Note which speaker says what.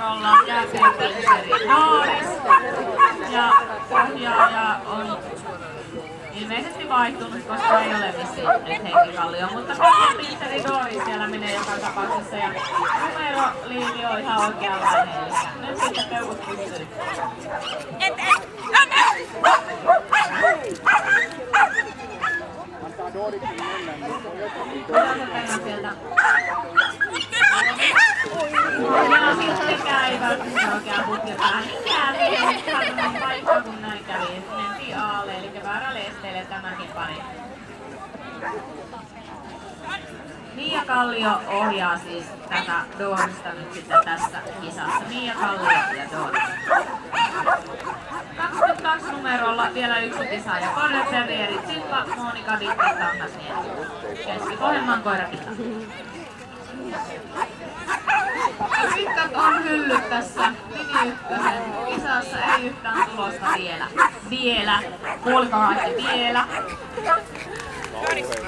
Speaker 1: numerolla jääkiekkoilmestari Doris. Ja ohjaaja on ilmeisesti vaihtunut, koska ei ole vissiin nyt Heikki Kallio, mutta Pitteri Doris siellä menee joka tapauksessa ja numeroliini on ihan oikeanlainen. Nyt sitten peukut pystyy. Odotetaan sieltä. Ja siltikään ei välttämättä oikein putkiltaan. Kävi, vaikka kun näin kävi. Mentiin Aalle, eli väärälle esteelle tämäkin pari. Mia Kallio ohjaa siis tätä Dorista nyt sitten tässä kisassa. Mia Kallio ja Doris. 22 numerolla vielä yksi kisaaja. Border Terrieri Silva, Monika Ditter Tangasniemi. Keski-Pohjanmaan koirakisa. Pitkät on hyllyt tässä Mini Ykkösen kisassa, ei yhtään tulosta vielä. Puolikovasti vielä.